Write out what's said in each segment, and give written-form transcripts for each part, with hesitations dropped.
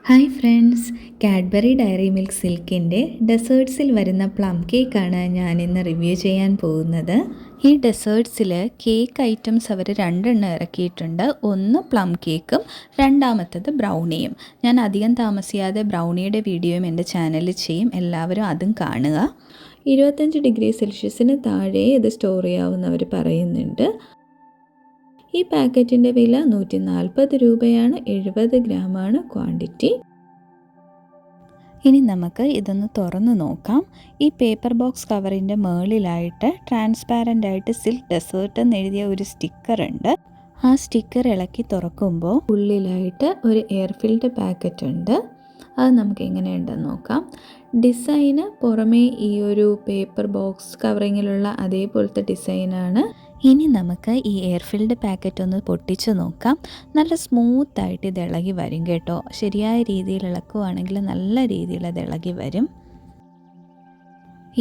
Hi friends, Cadbury Dairy Milk സിൽക്കിൻ്റെ ഡെസേർട്ട്സിൽ വരുന്ന പ്ലം കേക്കാണ് ഞാനിന്ന് റിവ്യൂ ചെയ്യാൻ പോകുന്നത്. ഈ ഡെസേർട്ട്സിൽ കേക്ക് ഐറ്റംസ് അവർ രണ്ടെണ്ണം ഇറക്കിയിട്ടുണ്ട്. ഒന്ന് പ്ലം കേക്കും രണ്ടാമത്തത് ബ്രൗണിയും. ഞാൻ അധികം താമസിയാതെ ബ്രൗണിയുടെ വീഡിയോയും എൻ്റെ ചാനലിൽ ചെയ്യും, എല്ലാവരും അതും കാണുക. 25 ഡിഗ്രി സെൽഷ്യസിന് താഴെ ഇത് സ്റ്റോർ ചെയ്യാവുന്നവർ പറയുന്നുണ്ട്. ഈ പാക്കറ്റിൻ്റെ വില 140 രൂപയാണ്. 70 ഗ്രാമാണ് ക്വാണ്ടിറ്റി. ഇനി നമുക്ക് ഇതൊന്ന് തുറന്ന് നോക്കാം. ഈ പേപ്പർ ബോക്സ് കവറിൻ്റെ മുകളിലായിട്ട് ട്രാൻസ്പാരൻ്റ് ആയിട്ട് സിൽക്ക് ഡെസേർട്ട് എന്നെഴുതിയ ഒരു സ്റ്റിക്കർ ഉണ്ട്. ആ സ്റ്റിക്കർ ഇളക്കി തുറക്കുമ്പോൾ ഉള്ളിലായിട്ട് ഒരു എയർ ഫിൽഡ് പാക്കറ്റ് ഉണ്ട്. അത് നമുക്ക് എങ്ങനെയുണ്ടെന്ന് നോക്കാം. ഡിസൈന് പുറമേ ഈ ഒരു പേപ്പർ ബോക്സ് കവറിങ്ങിലുള്ള അതേപോലത്തെ ഡിസൈനാണ്. ഇനി നമുക്ക് ഈ എയർ ഫിൽഡ് പാക്കറ്റ് ഒന്ന് പൊട്ടിച്ച് നോക്കാം. നല്ല സ്മൂത്തായിട്ട് ഇത് ഇളകി വരും കേട്ടോ. ശരിയായ രീതിയിൽ ഇളക്കുവാണെങ്കിൽ നല്ല രീതിയിൽ അത് ഇളകി വരും.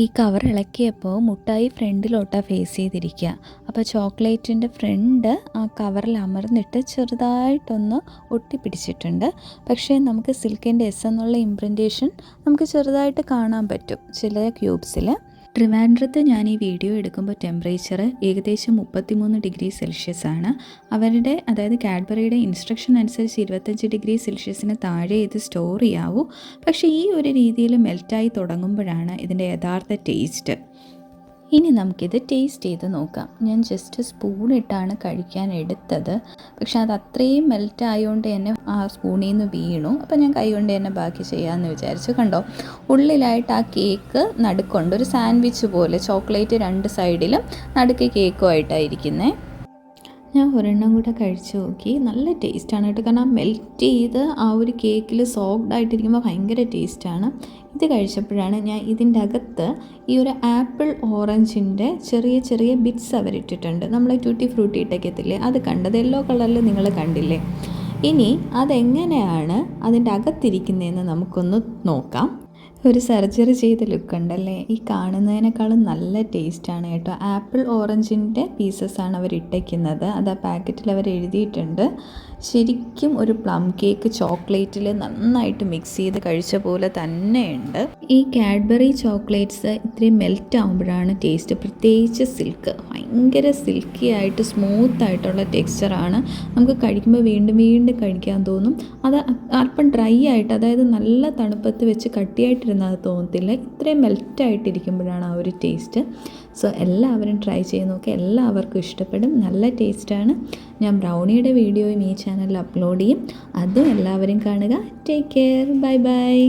ഈ കവർ ഇളക്കിയപ്പോൾ മുട്ടായി ഫ്രണ്ടിലോട്ടാണ് ഫേസ് ചെയ്തിരിക്കുക. അപ്പോൾ ചോക്ലേറ്റിൻ്റെ ഫ്രണ്ട് ആ കവറിൽ അമർന്നിട്ട് ചെറുതായിട്ടൊന്ന് ഒട്ടിപ്പിടിച്ചിട്ടുണ്ട്. പക്ഷേ നമുക്ക് സിൽക്കിൻ്റെ എസ് എന്നുള്ള ഇംപ്രിൻറ്റേഷൻ നമുക്ക് ചെറുതായിട്ട് കാണാൻ പറ്റും ചില ക്യൂബ്സിൽ. ട്രിവാൻഡ്രത്ത് ഞാൻ ഈ വീഡിയോ എടുക്കുമ്പോൾ ടെമ്പറേച്ചർ ഏകദേശം 33 ഡിഗ്രി സെൽഷ്യസ് ആണ്. അവരുടെ അതായത് കാഡ്ബറിയുടെ ഇൻസ്ട്രക്ഷൻ അനുസരിച്ച് 25 ഡിഗ്രി സെൽഷ്യസിന് താഴെ ഇത് സ്റ്റോർ ചെയ്യാവൂ. പക്ഷേ ഈ ഒരു രീതിയിൽ മെൽറ്റായി തുടങ്ങുമ്പോഴാണ് ഇതിൻ്റെ യഥാർത്ഥ ടേസ്റ്റ്. ഇനി നമുക്കിത് ടേസ്റ്റ് ചെയ്ത് നോക്കാം. ഞാൻ ജസ്റ്റ് സ്പൂണിട്ടാണ് കഴിക്കാൻ എടുത്തത്. പക്ഷെ അത് അത്രയും മെൽറ്റ് ആയതുകൊണ്ട് തന്നെ ആ സ്പൂണിൽ നിന്ന് വീണു. അപ്പോൾ ഞാൻ കൈ കൊണ്ട് തന്നെ ബാക്കി ചെയ്യാമെന്ന് വിചാരിച്ചു. കണ്ടോ, ഉള്ളിലായിട്ട് ആ കേക്ക് നടുക്കുണ്ട്, ഒരു സാൻഡ്വിച്ച് പോലെ. ചോക്ലേറ്റ് രണ്ട് സൈഡിലും നടുക്ക് കേക്കുമായിട്ടായിരിക്കുന്നത്. ഞാൻ ഒരെണ്ണം കൂടെ കഴിച്ച് നോക്കി. നല്ല ടേസ്റ്റാണ് കേട്ടോ. കാരണം മെൽറ്റ് ചെയ്ത് ആ ഒരു കേക്കിൽ സോഫ്റ്റ് ആയിട്ടിരിക്കുമ്പോൾ ഭയങ്കര ടേസ്റ്റാണ്. ഇത് കഴിച്ചപ്പോഴാണ് ഞാൻ ഇതിൻ്റെ അകത്ത് ഈ ഒരു ആപ്പിൾ ഓറഞ്ചിൻ്റെ ചെറിയ ചെറിയ ബിറ്റ്സ് അവരിട്ടിട്ടുണ്ട്. നമ്മൾ ട്യൂട്ടി ഫ്രൂട്ടി ഇട്ടേക്കത്തില്ലേ, അത് കണ്ടത് യെല്ലോ കളറിൽ നിങ്ങൾ കണ്ടില്ലേ. ഇനി അതെങ്ങനെയാണ് അതിൻ്റെ അകത്തിരിക്കുന്നതെന്ന് നമുക്കൊന്ന് നോക്കാം. ഒരു സർജറി ചെയ്ത ലുക്ക് ഉണ്ടല്ലേ. ഈ കാണുന്നതിനേക്കാളും നല്ല ടേസ്റ്റാണ് കേട്ടോ. ആപ്പിൾ ഓറഞ്ചിൻ്റെ പീസസാണ് അവർ ഇട്ടേക്കുന്നത്. അത് ആ പാക്കറ്റിൽ അവർ എഴുതിയിട്ടുണ്ട്. ശരിക്കും ഒരു പ്ലം കേക്ക് ചോക്ലേറ്റിൽ നന്നായിട്ട് മിക്സ് ചെയ്ത് കഴിച്ച പോലെ തന്നെയുണ്ട്. ഈ കാഡ്ബറി ചോക്ലേറ്റ്സ് ഇത്രയും മെൽറ്റ് ആകുമ്പോഴാണ് ടേസ്റ്റ്. പ്രത്യേകിച്ച് സിൽക്ക് ഭയങ്കര സിൽക്കി ആയിട്ട് സ്മൂത്തായിട്ടുള്ള ടെക്സ്ചറാണ്. നമുക്ക് കഴിക്കുമ്പോൾ വീണ്ടും വീണ്ടും കഴിക്കാൻ തോന്നും. അത് അല്പം ഡ്രൈ ആയിട്ട്, അതായത് നല്ല തണുപ്പത്ത് വെച്ച് കട്ടിയായിട്ടിരുന്നാൽ അത് തോന്നത്തില്ല. ഇത്രയും മെൽറ്റായിട്ടിരിക്കുമ്പോഴാണ് ആ ഒരു ടേസ്റ്റ്. സോ എല്ലാവരും ട്രൈ ചെയ്ത് നോക്കുക, എല്ലാവർക്കും ഇഷ്ടപ്പെടും. നല്ല ടേസ്റ്റാണ്. ഞാൻ ബ്രൗണിയുടെ വീഡിയോയും ഈ ചാനലിൽ അപ്ലോഡ് ചെയ്യും, അതും എല്ലാവരും കാണുക. Take care, bye bye.